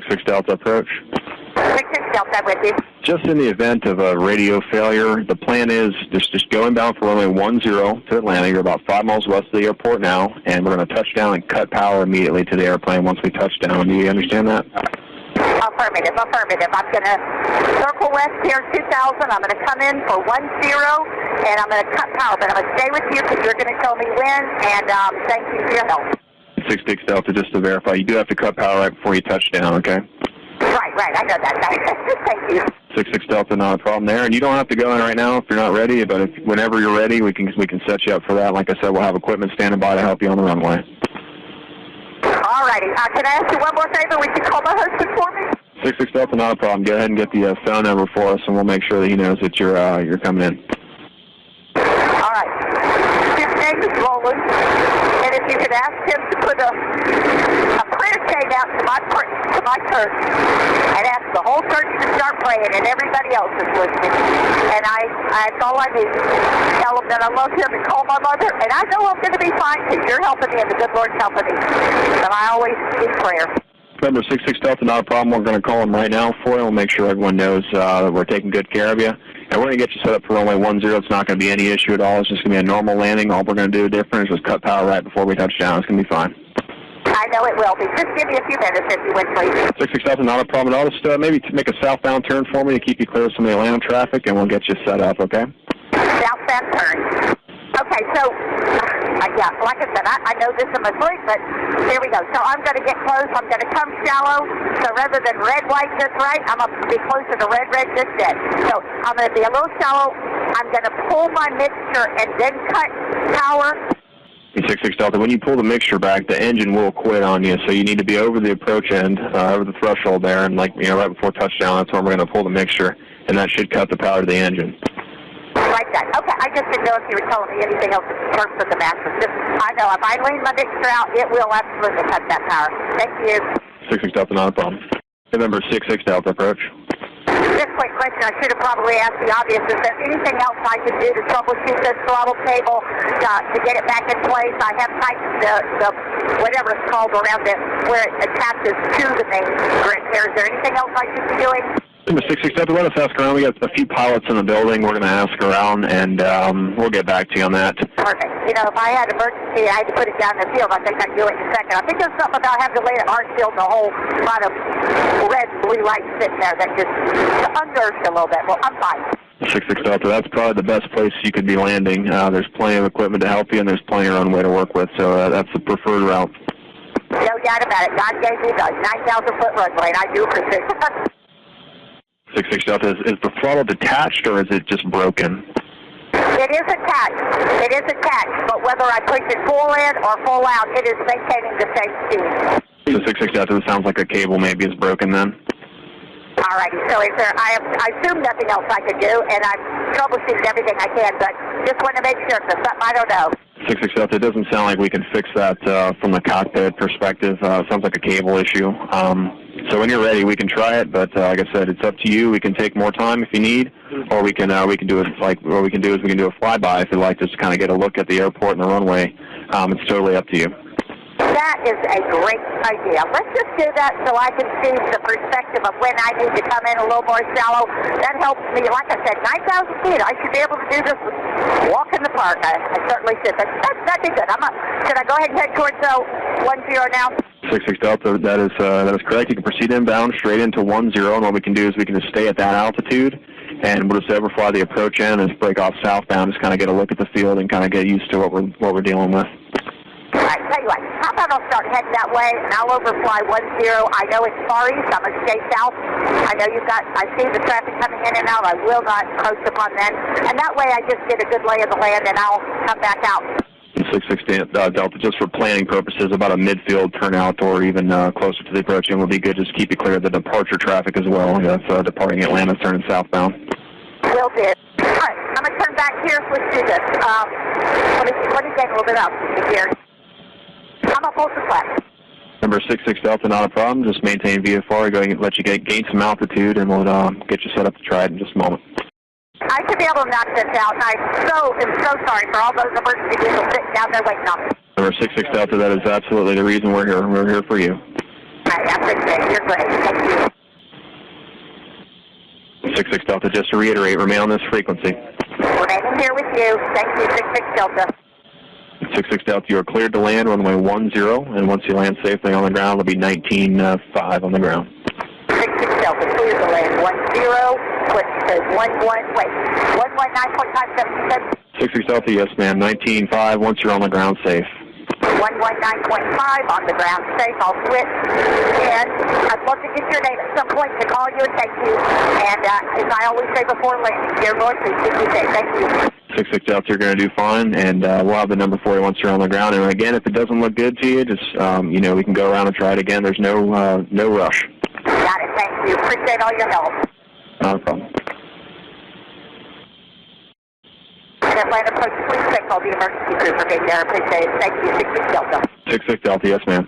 66 Delta approach. 66 Delta with you. Just in the event of a radio failure, the plan is just go inbound for runway 10 to Atlanta. You're about 5 miles west of the airport now, and we're going to touch down and cut power immediately to the airplane once we touch down. Do you understand that? Affirmative, affirmative. I'm going to circle west here, 2000. I'm going to come in for 10, and I'm going to cut power, but I'm going to stay with you because you're going to tell me when, and thank you for your help. 66 Delta, just to verify, you do have to cut power right before you touch down, okay? Right, I know that. Thank you. 66 Delta, not a problem there. And you don't have to go in right now if you're not ready, but whenever you're ready, we can set you up for that. Like I said, we'll have equipment standing by to help you on the runway. All righty. Can I ask you one more favor? Would you call my husband for me? 66 Delta, not a problem. Go ahead and get the phone number for us, and we'll make sure that he knows that you're coming in. All right. His name is Roland, and if you could ask him to put a prayer chain out to my church and ask the whole church to start praying, and everybody else is listening. And that's all I need. Tell him that I love him and call my mother, and I know I'm going to be fine because you're helping me and the good Lord's helping me. But I always need prayer. Remember, 66 Delta, not a problem. We're going to call him right now for you. We'll make sure everyone knows that we're taking good care of you. And we're going to get you set up for runway 10. It's not going to be any issue at all. It's just going to be a normal landing. All we're going to do different is just cut power right before we touch down. It's going to be fine. I know it will be. Just give me a few minutes if you would, please. 66 Delta, not a problem at all. Just maybe make a southbound turn for me to keep you clear of some of the Atlanta traffic, and we'll get you set up, okay? Southbound turn. Okay, so, yeah, like I said, I know this in my sleep, but here we go. So I'm going to get close. I'm going to come shallow. So rather than red, white, just right, I'm going to be closer to red, just dead. So I'm going to be a little shallow. I'm going to pull my mixture and then cut power. 66 Delta, when you pull the mixture back, the engine will quit on you, so you need to be over the approach end, over the threshold there, and right before touchdown, that's when we're going to pull the mixture, and that should cut the power to the engine. Like that. Okay, I just didn't know if you were telling me anything else in terms of the mattress. I know if I lean my mixture out, it will absolutely cut that power. Thank you. 66 Delta, not a problem. Remember, 66 Delta approach. Just a quick question. I should have probably asked the obvious. Is there anything else I could do to troubleshoot this throttle cable to get it back in place? I have tightened the whatever it's called around it where it attaches to the main grid here. Is there anything else I should be doing? Number 66 Delta, let us ask around. We got a few pilots in the building. We're going to ask around, and we'll get back to you on that. Perfect. You know, if I had emergency, I had to put it down in the field. I think I'd do it in a second. I think there's something about having to lay it at Archie and a whole lot of red, blue lights sitting there that just unnerves you a little bit. Well, I'm fine. 66 Delta, that's probably the best place you could be landing. There's plenty of equipment to help you, and there's plenty of runway to work with, so that's the preferred route. No doubt about it. God gave me the 9,000-foot runway, and I do appreciate it. 66 Delta, is the throttle detached or is it just broken? It is attached. It is attached, but whether I push it full in or full out, it is maintaining the same speed. So 66 Delta, it sounds like a cable maybe is broken then. All righty. So is there? I assume nothing else I could do, and I've troubleshooted everything I can, but just want to make sure if there's something I don't know. 66 Delta, it doesn't sound like we can fix that from the cockpit perspective. It sounds like a cable issue. So when you're ready, we can try it, but like I said, it's up to you. We can take more time if you need, or we can do it like what we can do is we can do a flyby if you'd like, just to kind of get a look at the airport and the runway. It's totally up to you. That is a great idea. Let's just do that so I can see the perspective of when I need to come in a little more shallow. That helps me. Like I said, 9,000 feet. I should be able to do this walk in the park. I certainly should. That'd be good. Should I go ahead and head towards 10 now? 66 Delta, that is correct. You can proceed inbound straight into 10, and what we can do is we can just stay at that altitude, and we'll just overfly the approach end and just break off southbound, just kind of get a look at the field and kind of get used to what we're dealing with. All right, tell you what, how about I'll start heading that way, and I'll overfly 10. I know it's far east. I'm going to stay south. I know I see the traffic coming in and out. I will not approach upon that. And that way I just get a good lay of the land, and I'll come back out. 66 Delta, just for planning purposes, about a midfield turnout or even closer to the approach end would be good. Just keep it clear of the departure traffic as well. That's departing Atlanta, turning southbound. Will do. All right, I'm going to turn back here. Let's do this. Let me get a little bit up here. I'm a full flat. Number 66 Delta, not a problem. Just maintain VFR. Go and let you gain some altitude, and we'll get you set up to try it in just a moment. I should be able to knock this out, and I am so sorry for all those emergency people sitting down there waiting on me. Number 66 Delta, that is absolutely the reason we're here. We're here for you. All right, I appreciate it. You're great. 66 Delta, just to reiterate, remain on this frequency. Remaining here with you. Thank you, 66 Delta. 66 Delta, you are cleared to land runway 10, and once you land safely on the ground, it'll be 19.5 on the ground. 66 Delta, cleared to land 10, put to 119.577. 66 Delta, yes ma'am, 19.5, once you're on the ground safe. 119.5 on the ground safe, I'll switch. And I'd love to get your name at some point to call you and thank you. And as I always say before landing, dear Lord, please keep me safe. Thank you. 66 Delta, you're going to do fine, and we'll have the number for you once you're on the ground. And again, if it doesn't look good to you, just, we can go around and try it again. There's no rush. Got it, thank you. Appreciate all your help. Not a problem. And Atlanta Approach, please check all the emergency crew for me there. Appreciate it. Thank you, 66 Delta. 66 Delta, yes ma'am.